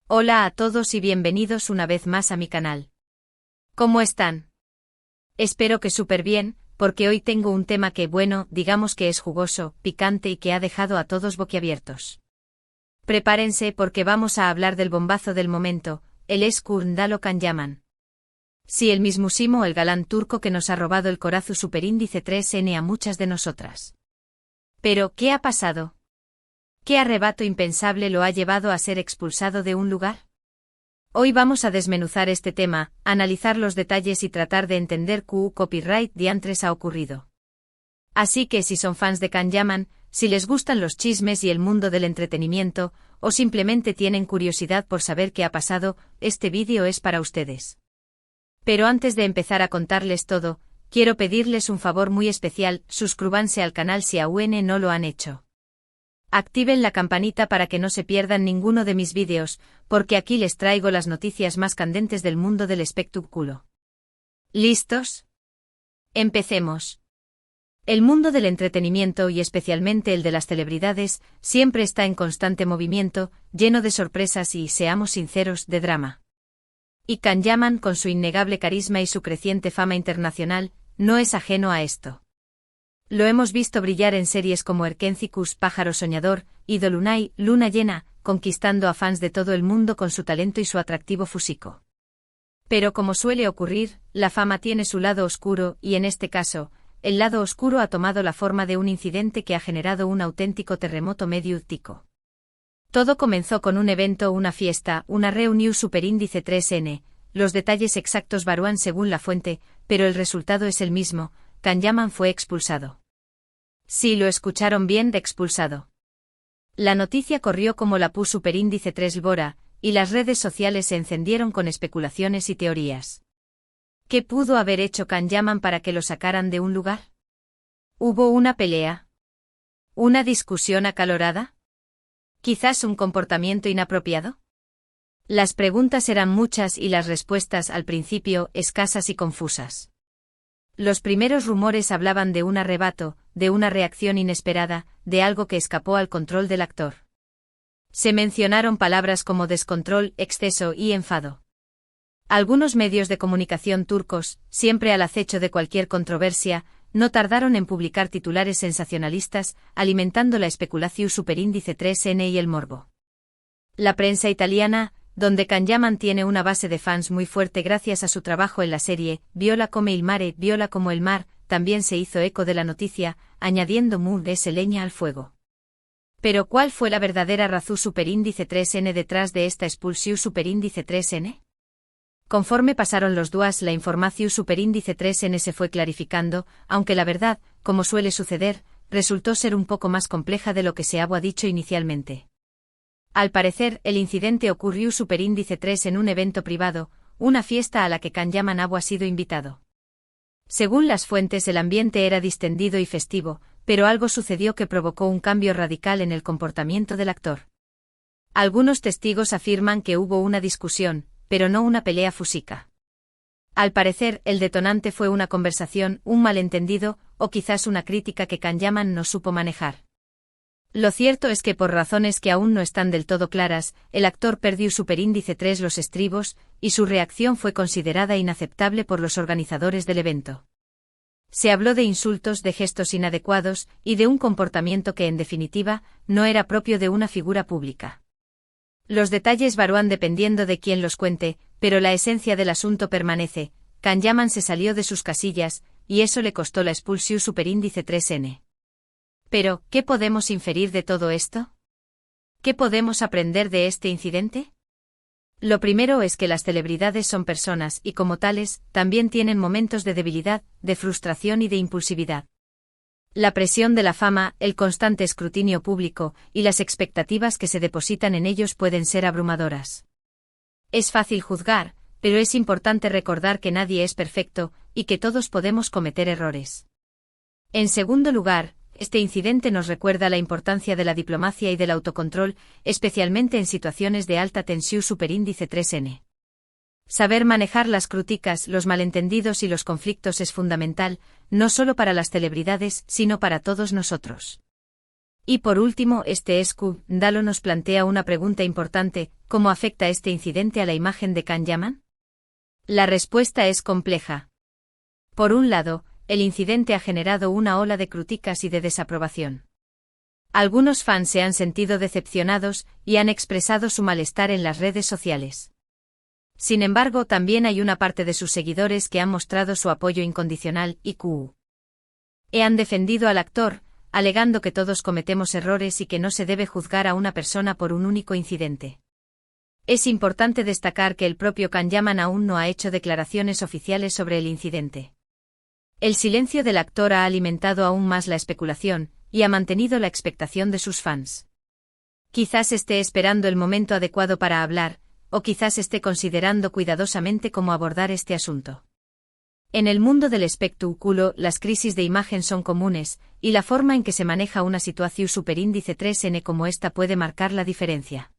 Hola a todos y bienvenidos una vez más a mi canal. ¿Cómo están? Espero que súper bien, porque hoy tengo un tema que, bueno, digamos que es jugoso, picante y que ha dejado a todos boquiabiertos. Prepárense porque vamos a hablar del bombazo del momento, el Eskurdalo Kanyaman. Sí, el mismísimo, el galán turco que nos ha robado el Corazú Superíndice 3N a muchas de nosotras. Pero, ¿qué ha pasado? ¿Qué arrebato impensable lo ha llevado a ser expulsado de un lugar? Hoy vamos a desmenuzar este tema, analizar los detalles y tratar de entender qué copyright diantres ha ocurrido. Así que si son fans de Kanyaman, si les gustan los chismes y el mundo del entretenimiento, o simplemente tienen curiosidad por saber qué ha pasado, este vídeo es para ustedes. Pero antes de empezar a contarles todo, quiero pedirles un favor muy especial: suscríbanse al canal si aún no lo han hecho. Activen la campanita para que no se pierdan ninguno de mis vídeos, porque aquí les traigo las noticias más candentes del mundo del espectáculo. ¿Listos? Empecemos. El mundo del entretenimiento y especialmente el de las celebridades siempre está en constante movimiento, lleno de sorpresas y, seamos sinceros, de drama. Y Kanyaman, con su innegable carisma y su creciente fama internacional, no es ajeno a esto. Lo hemos visto brillar en series como Erkencicus, Pájaro Soñador, y Dolunay, Luna Llena, conquistando a fans de todo el mundo con su talento y su atractivo físico. Pero como suele ocurrir, la fama tiene su lado oscuro y en este caso, el lado oscuro ha tomado la forma de un incidente que ha generado un auténtico terremoto mediático. Todo comenzó con un evento, una fiesta, una reunión Superíndice 3N, los detalles exactos varían según la fuente, pero el resultado es el mismo: Kanyaman fue expulsado. Sí, lo escucharon bien, de expulsado. La noticia corrió como la PU Superíndice 3 Bora, y las redes sociales se encendieron con especulaciones y teorías. ¿Qué pudo haber hecho Kanyaman para que lo sacaran de un lugar? ¿Hubo una pelea? ¿Una discusión acalorada? ¿Quizás un comportamiento inapropiado? Las preguntas eran muchas y las respuestas, al principio, escasas y confusas. Los primeros rumores hablaban de un arrebato, de una reacción inesperada, de algo que escapó al control del actor. Se mencionaron palabras como descontrol, exceso y enfado. Algunos medios de comunicación turcos, siempre al acecho de cualquier controversia, no tardaron en publicar titulares sensacionalistas, alimentando la especulación Superíndice 3N y el morbo. La prensa italiana, donde Kanyaman tiene una base de fans muy fuerte gracias a su trabajo en la serie Viola come il mare, Viola como el mar, también se hizo eco de la noticia, añadiendo ese leña al fuego. Pero ¿cuál fue la verdadera razón Superíndice 3N detrás de esta expulsión Superíndice 3N? Conforme pasaron los días, la información Superíndice 3N se fue clarificando, aunque la verdad, como suele suceder, resultó ser un poco más compleja de lo que se había dicho inicialmente. Al parecer, el incidente ocurrió Superíndice 3 en un evento privado, una fiesta a la que Kanyaman había sido invitado. Según las fuentes, el ambiente era distendido y festivo, pero algo sucedió que provocó un cambio radical en el comportamiento del actor. Algunos testigos afirman que hubo una discusión, pero no una pelea física. Al parecer, el detonante fue una conversación, un malentendido, o quizás una crítica que Kanyaman no supo manejar. Lo cierto es que por razones que aún no están del todo claras, el actor perdió Superíndice 3 los estribos, y su reacción fue considerada inaceptable por los organizadores del evento. Se habló de insultos, de gestos inadecuados, y de un comportamiento que en definitiva, no era propio de una figura pública. Los detalles varían dependiendo de quién los cuente, pero la esencia del asunto permanece: Kanyaman se salió de sus casillas, y eso le costó la expulsión Superíndice 3N. Pero, ¿qué podemos inferir de todo esto? ¿Qué podemos aprender de este incidente? Lo primero es que las celebridades son personas y, como tales, también tienen momentos de debilidad, de frustración y de impulsividad. La presión de la fama, el constante escrutinio público y las expectativas que se depositan en ellos pueden ser abrumadoras. Es fácil juzgar, pero es importante recordar que nadie es perfecto y que todos podemos cometer errores. En segundo lugar, este incidente nos recuerda la importancia de la diplomacia y del autocontrol, especialmente en situaciones de alta tensión Superíndice 3N. Saber manejar las críticas, los malentendidos y los conflictos es fundamental, no solo para las celebridades, sino para todos nosotros. Y por último, este escándalo nos plantea una pregunta importante: ¿cómo afecta este incidente a la imagen de Can Yaman? La respuesta es compleja. Por un lado, el incidente ha generado una ola de críticas y de desaprobación. Algunos fans se han sentido decepcionados y han expresado su malestar en las redes sociales. Sin embargo, también hay una parte de sus seguidores que han mostrado su apoyo incondicional y han defendido al actor, alegando que todos cometemos errores y que no se debe juzgar a una persona por un único incidente. Es importante destacar que el propio Can Yaman aún no ha hecho declaraciones oficiales sobre el incidente. El silencio del actor ha alimentado aún más la especulación y ha mantenido la expectación de sus fans. Quizás esté esperando el momento adecuado para hablar, o quizás esté considerando cuidadosamente cómo abordar este asunto. En el mundo del espectáculo, las crisis de imagen son comunes, y la forma en que se maneja una situación superíndice 3N como esta puede marcar la diferencia.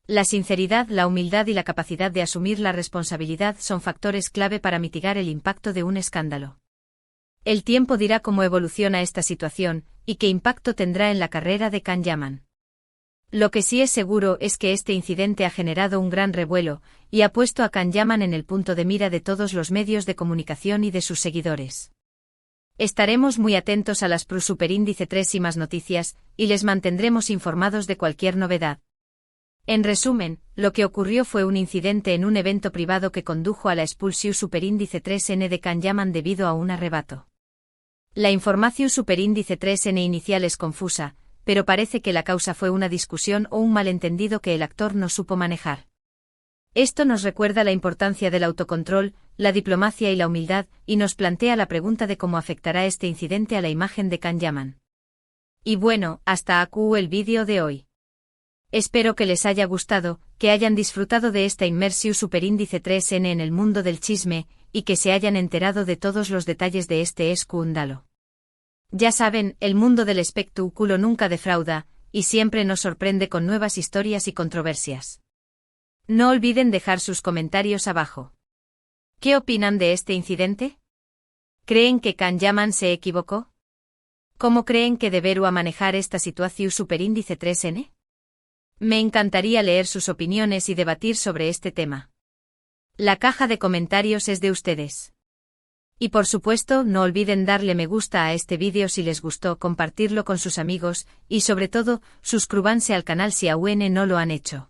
La sinceridad, la humildad y la capacidad de asumir la responsabilidad son factores clave para mitigar el impacto de un escándalo. El tiempo dirá cómo evoluciona esta situación, y qué impacto tendrá en la carrera de Can Yaman. Lo que sí es seguro es que este incidente ha generado un gran revuelo, y ha puesto a Can Yaman en el punto de mira de todos los medios de comunicación y de sus seguidores. Estaremos muy atentos a las superíndice 3 y más noticias, y les mantendremos informados de cualquier novedad. En resumen, lo que ocurrió fue un incidente en un evento privado que condujo a la expulsión superíndice 3N de Can Yaman debido a un arrebato. La información superíndice 3N inicial es confusa, pero parece que la causa fue una discusión o un malentendido que el actor no supo manejar. Esto nos recuerda la importancia del autocontrol, la diplomacia y la humildad, y nos plantea la pregunta de cómo afectará este incidente a la imagen de Can Yaman. Y bueno, hasta aquí el vídeo de hoy. Espero que les haya gustado, que hayan disfrutado de esta inmersión superíndice 3N en el mundo del chisme, y que se hayan enterado de todos los detalles de este escándalo. Ya saben, el mundo del espectáculo nunca defrauda, y siempre nos sorprende con nuevas historias y controversias. No olviden dejar sus comentarios abajo. ¿Qué opinan de este incidente? ¿Creen que Can Yaman se equivocó? ¿Cómo creen que debería manejar esta situación superíndice 3N? Me encantaría leer sus opiniones y debatir sobre este tema. La caja de comentarios es de ustedes. Y por supuesto, no olviden darle me gusta a este vídeo si les gustó, compartirlo con sus amigos, y sobre todo, suscríbanse al canal si aún no lo han hecho.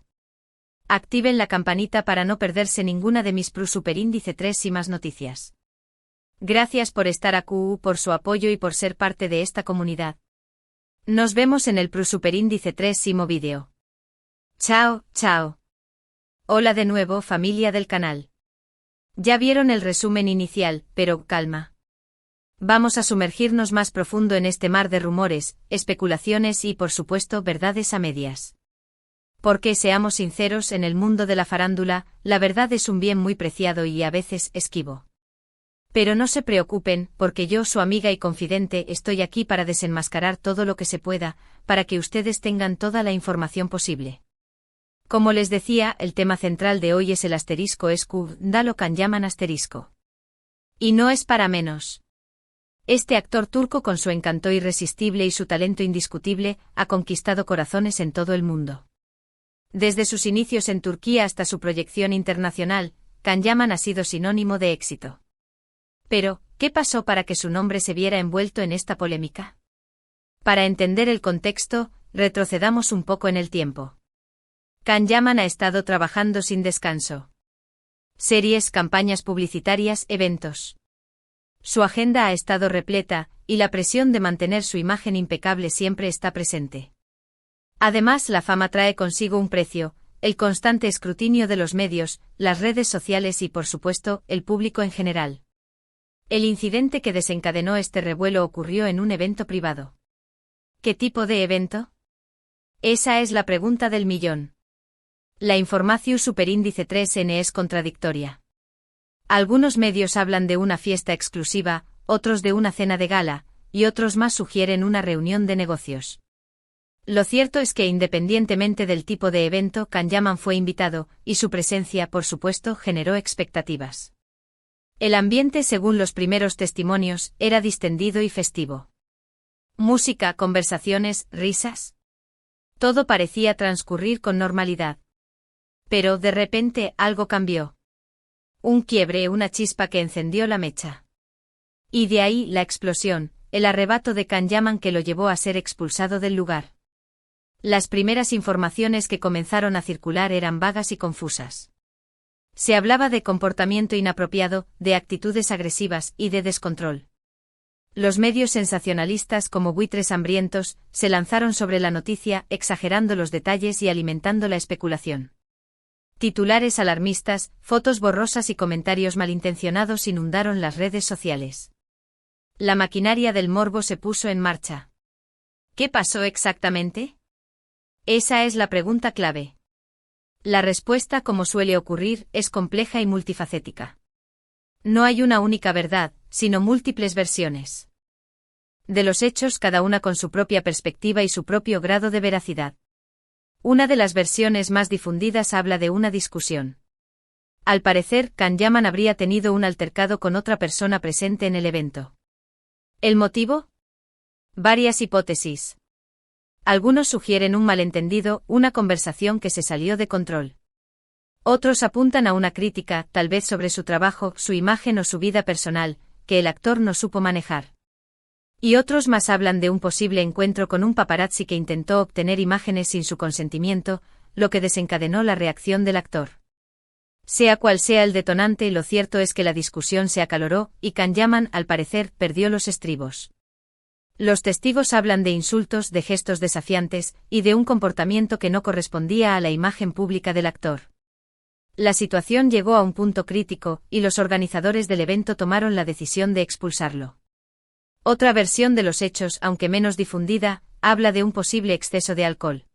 Activen la campanita para no perderse ninguna de mis superíndice 3 y más noticias. Gracias por estar aquí, por su apoyo y por ser parte de esta comunidad. Nos vemos en el superíndice 3º vídeo. Chao, chao. Hola de nuevo, familia del canal. Ya vieron el resumen inicial, pero calma. Vamos a sumergirnos más profundo en este mar de rumores, especulaciones y, por supuesto, verdades a medias. Porque, seamos sinceros, en el mundo de la farándula, la verdad es un bien muy preciado y a veces esquivo. Pero no se preocupen, porque yo, su amiga y confidente, estoy aquí para desenmascarar todo lo que se pueda, para que ustedes tengan toda la información posible. Como les decía, el tema central de hoy es el escándalo Can Yaman asterisco. Y no es para menos. Este actor turco, con su encanto irresistible y su talento indiscutible, ha conquistado corazones en todo el mundo. Desde sus inicios en Turquía hasta su proyección internacional, Can Yaman ha sido sinónimo de éxito. Pero, ¿qué pasó para que su nombre se viera envuelto en esta polémica? Para entender el contexto, retrocedamos un poco en el tiempo. Can Yaman ha estado trabajando sin descanso. Series, campañas publicitarias, eventos. Su agenda ha estado repleta, y la presión de mantener su imagen impecable siempre está presente. Además, la fama trae consigo un precio: el constante escrutinio de los medios, las redes sociales y, por supuesto, el público en general. El incidente que desencadenó este revuelo ocurrió en un evento privado. ¿Qué tipo de evento? Esa es la pregunta del millón. La información superíndice 3N es contradictoria. Algunos medios hablan de una fiesta exclusiva, otros de una cena de gala, y otros más sugieren una reunión de negocios. Lo cierto es que, independientemente del tipo de evento, Can Yaman fue invitado, y su presencia, por supuesto, generó expectativas. El ambiente, según los primeros testimonios, era distendido y festivo. Música, conversaciones, risas. Todo parecía transcurrir con normalidad. Pero, de repente, algo cambió. Un quiebre, una chispa que encendió la mecha. Y de ahí, la explosión, el arrebato de Can Yaman que lo llevó a ser expulsado del lugar. Las primeras informaciones que comenzaron a circular eran vagas y confusas. Se hablaba de comportamiento inapropiado, de actitudes agresivas y de descontrol. Los medios sensacionalistas como buitres hambrientos se lanzaron sobre la noticia, exagerando los detalles y alimentando la especulación. Titulares alarmistas, fotos borrosas y comentarios malintencionados inundaron las redes sociales. La maquinaria del morbo se puso en marcha. ¿Qué pasó exactamente? Esa es la pregunta clave. La respuesta, como suele ocurrir, es compleja y multifacética. No hay una única verdad, sino múltiples versiones. De los hechos, cada una con su propia perspectiva y su propio grado de veracidad. Una de las versiones más difundidas habla de una discusión. Al parecer, Can Yaman habría tenido un altercado con otra persona presente en el evento. ¿El motivo? Varias hipótesis. Algunos sugieren un malentendido, una conversación que se salió de control. Otros apuntan a una crítica, tal vez sobre su trabajo, su imagen o su vida personal, que el actor no supo manejar. Y otros más hablan de un posible encuentro con un paparazzi que intentó obtener imágenes sin su consentimiento, lo que desencadenó la reacción del actor. Sea cual sea el detonante, lo cierto es que la discusión se acaloró, y Can Yaman, al parecer, perdió los estribos. Los testigos hablan de insultos, de gestos desafiantes, y de un comportamiento que no correspondía a la imagen pública del actor. La situación llegó a un punto crítico, y los organizadores del evento tomaron la decisión de expulsarlo. Otra versión de los hechos, aunque menos difundida, habla de un posible exceso de alcohol.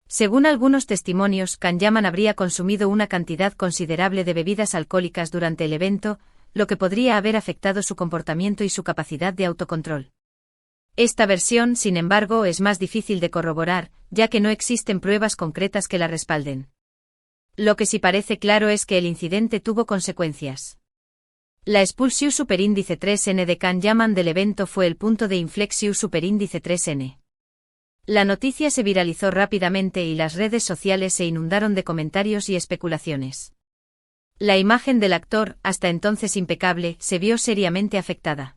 Según algunos testimonios, Can Yaman habría consumido una cantidad considerable de bebidas alcohólicas durante el evento, lo que podría haber afectado su comportamiento y su capacidad de autocontrol. Esta versión, sin embargo, es más difícil de corroborar, ya que no existen pruebas concretas que la respalden. Lo que sí parece claro es que el incidente tuvo consecuencias. La expulsión superíndice 3N de Can Yaman del evento fue el punto de inflexión superíndice 3N. La noticia se viralizó rápidamente y las redes sociales se inundaron de comentarios y especulaciones. La imagen del actor, hasta entonces impecable, se vio seriamente afectada.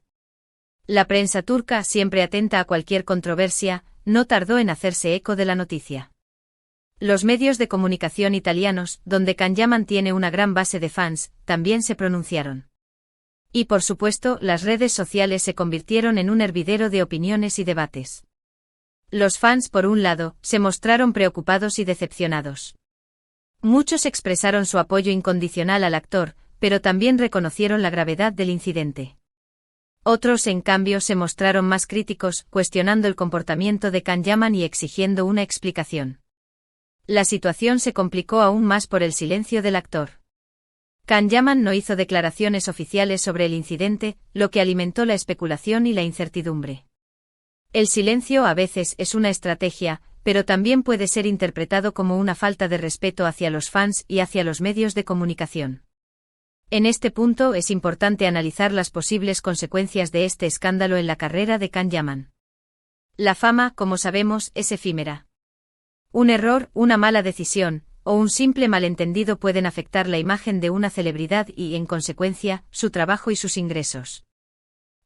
La prensa turca, siempre atenta a cualquier controversia, no tardó en hacerse eco de la noticia. Los medios de comunicación italianos, donde Can Yaman tiene una gran base de fans, también se pronunciaron. Y por supuesto, las redes sociales se convirtieron en un hervidero de opiniones y debates. Los fans, por un lado, se mostraron preocupados y decepcionados. Muchos expresaron su apoyo incondicional al actor, pero también reconocieron la gravedad del incidente. Otros, en cambio, se mostraron más críticos, cuestionando el comportamiento de Can Yaman y exigiendo una explicación. La situación se complicó aún más por el silencio del actor. Can Yaman no hizo declaraciones oficiales sobre el incidente, lo que alimentó la especulación y la incertidumbre. El silencio a veces es una estrategia, pero también puede ser interpretado como una falta de respeto hacia los fans y hacia los medios de comunicación. En este punto es importante analizar las posibles consecuencias de este escándalo en la carrera de Can Yaman. La fama, como sabemos, es efímera. Un error, una mala decisión, o un simple malentendido pueden afectar la imagen de una celebridad y, en consecuencia, su trabajo y sus ingresos.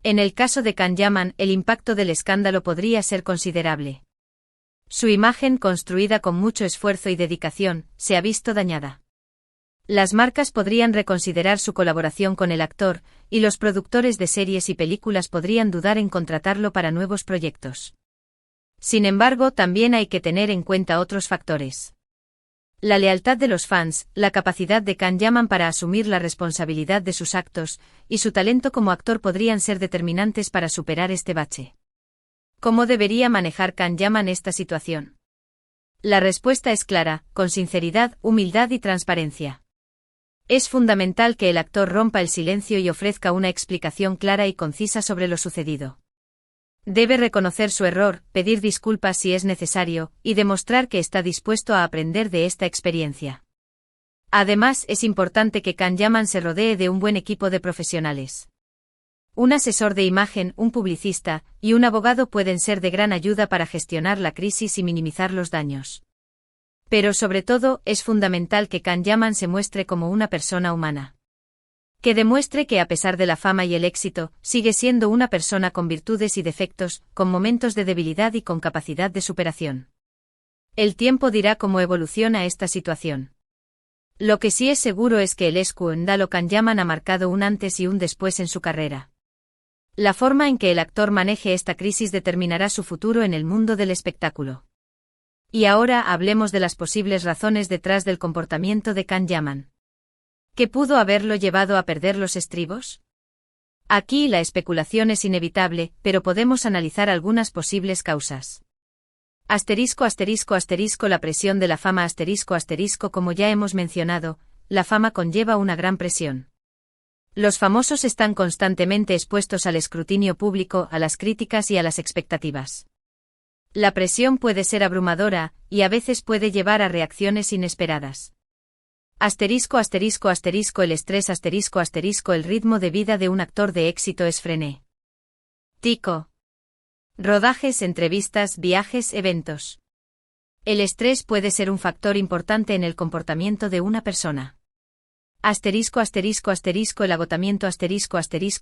En el caso de Can Yaman, el impacto del escándalo podría ser considerable. Su imagen, construida con mucho esfuerzo y dedicación, se ha visto dañada. Las marcas podrían reconsiderar su colaboración con el actor, y los productores de series y películas podrían dudar en contratarlo para nuevos proyectos. Sin embargo, también hay que tener en cuenta otros factores. La lealtad de los fans, la capacidad de Can Yaman para asumir la responsabilidad de sus actos, y su talento como actor podrían ser determinantes para superar este bache. ¿Cómo debería manejar Can Yaman esta situación? La respuesta es clara, con sinceridad, humildad y transparencia. Es fundamental que el actor rompa el silencio y ofrezca una explicación clara y concisa sobre lo sucedido. Debe reconocer su error, pedir disculpas si es necesario, y demostrar que está dispuesto a aprender de esta experiencia. Además, es importante que Can Yaman se rodee de un buen equipo de profesionales. Un asesor de imagen, un publicista y un abogado pueden ser de gran ayuda para gestionar la crisis y minimizar los daños. Pero sobre todo, es fundamental que Can Yaman se muestre como una persona humana. Que demuestre que a pesar de la fama y el éxito, sigue siendo una persona con virtudes y defectos, con momentos de debilidad y con capacidad de superación. El tiempo dirá cómo evoluciona esta situación. Lo que sí es seguro es que el escándalo Can Yaman ha marcado un antes y un después en su carrera. La forma en que el actor maneje esta crisis determinará su futuro en el mundo del espectáculo. Y ahora hablemos de las posibles razones detrás del comportamiento de Can Yaman. ¿Qué pudo haberlo llevado a perder los estribos? Aquí la especulación es inevitable, pero podemos analizar algunas posibles causas. ***** La presión de la fama ****, como ya hemos mencionado, la fama conlleva una gran presión. Los famosos están constantemente expuestos al escrutinio público, a las críticas y a las expectativas. La presión puede ser abrumadora, y a veces puede llevar a reacciones inesperadas. ***** El estrés ****, el ritmo de vida de un actor de éxito es frenético. Rodajes, entrevistas, viajes, eventos. El estrés puede ser un factor importante en el comportamiento de una persona. El agotamiento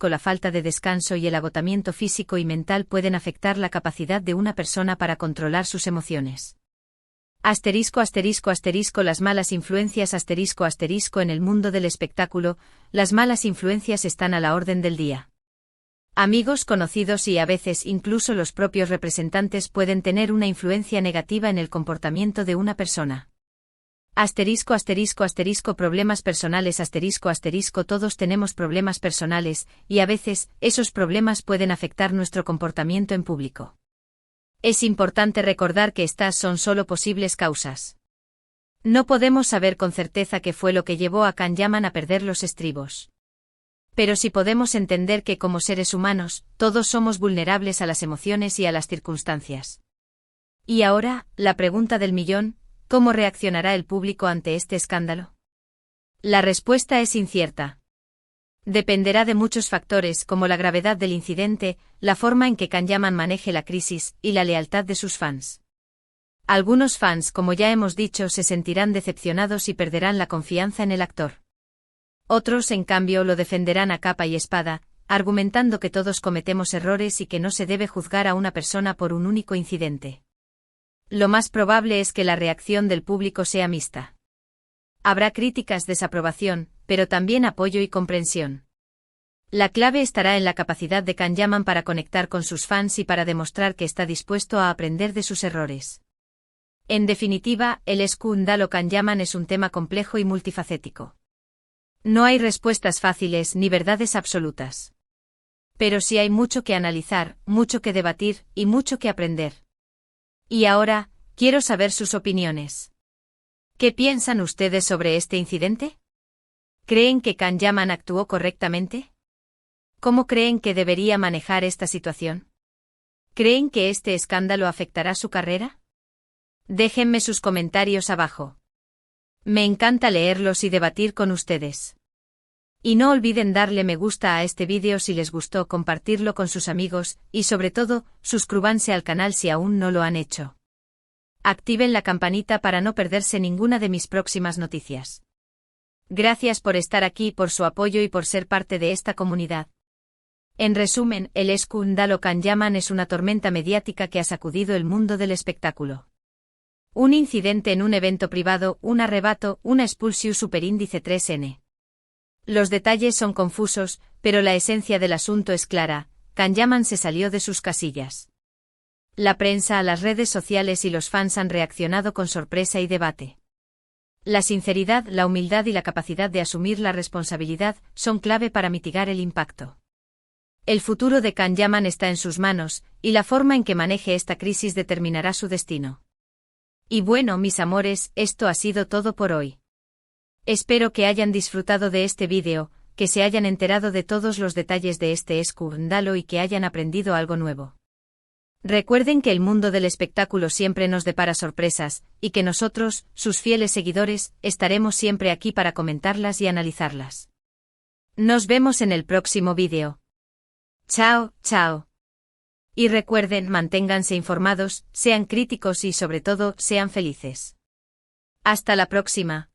la falta de descanso y el agotamiento físico y mental pueden afectar la capacidad de una persona para controlar sus emociones. Las malas influencias en el mundo del espectáculo, las malas influencias están a la orden del día. Amigos, conocidos y a veces incluso los propios representantes pueden tener una influencia negativa en el comportamiento de una persona. Problemas personales Todos tenemos problemas personales, y a veces, esos problemas pueden afectar nuestro comportamiento en público. Es importante recordar que estas son solo posibles causas. No podemos saber con certeza qué fue lo que llevó a Can Yaman a perder los estribos. Pero sí podemos entender que como seres humanos, todos somos vulnerables a las emociones y a las circunstancias. Y ahora, la pregunta del millón: ¿cómo reaccionará el público ante este escándalo? La respuesta es incierta. Dependerá de muchos factores como la gravedad del incidente, la forma en que Can Yaman maneje la crisis y la lealtad de sus fans. Algunos fans, como ya hemos dicho, se sentirán decepcionados y perderán la confianza en el actor. Otros, en cambio, lo defenderán a capa y espada, argumentando que todos cometemos errores y que no se debe juzgar a una persona por un único incidente. Lo más probable es que la reacción del público sea mixta. Habrá críticas, desaprobación, pero también apoyo y comprensión. La clave estará en la capacidad de Can Yaman para conectar con sus fans y para demostrar que está dispuesto a aprender de sus errores. En definitiva, el escándalo Can Yaman es un tema complejo y multifacético. No hay respuestas fáciles ni verdades absolutas. Pero sí hay mucho que analizar, mucho que debatir y mucho que aprender. Y ahora, quiero saber sus opiniones. ¿Qué piensan ustedes sobre este incidente? ¿Creen que Can Yaman actuó correctamente? ¿Cómo creen que debería manejar esta situación? ¿Creen que este escándalo afectará su carrera? Déjenme sus comentarios abajo. Me encanta leerlos y debatir con ustedes. Y no olviden darle me gusta a este vídeo si les gustó, compartirlo con sus amigos, y sobre todo, suscríbanse al canal si aún no lo han hecho. Activen la campanita para no perderse ninguna de mis próximas noticias. Gracias por estar aquí, por su apoyo y por ser parte de esta comunidad. En resumen, el escándalo Can Yaman es una tormenta mediática que ha sacudido el mundo del espectáculo. Un incidente en un evento privado, un arrebato, una expulsión superíndice 3N. Los detalles son confusos, pero la esencia del asunto es clara: Can Yaman se salió de sus casillas. La prensa, las redes sociales y los fans han reaccionado con sorpresa y debate. La sinceridad, la humildad y la capacidad de asumir la responsabilidad son clave para mitigar el impacto. El futuro de Can Yaman está en sus manos, y la forma en que maneje esta crisis determinará su destino. Y bueno, mis amores, esto ha sido todo por hoy. Espero que hayan disfrutado de este vídeo, que se hayan enterado de todos los detalles de este escándalo y que hayan aprendido algo nuevo. Recuerden que el mundo del espectáculo siempre nos depara sorpresas, y que nosotros, sus fieles seguidores, estaremos siempre aquí para comentarlas y analizarlas. Nos vemos en el próximo vídeo. Chao, chao. Y recuerden, manténganse informados, sean críticos y sobre todo, sean felices. Hasta la próxima.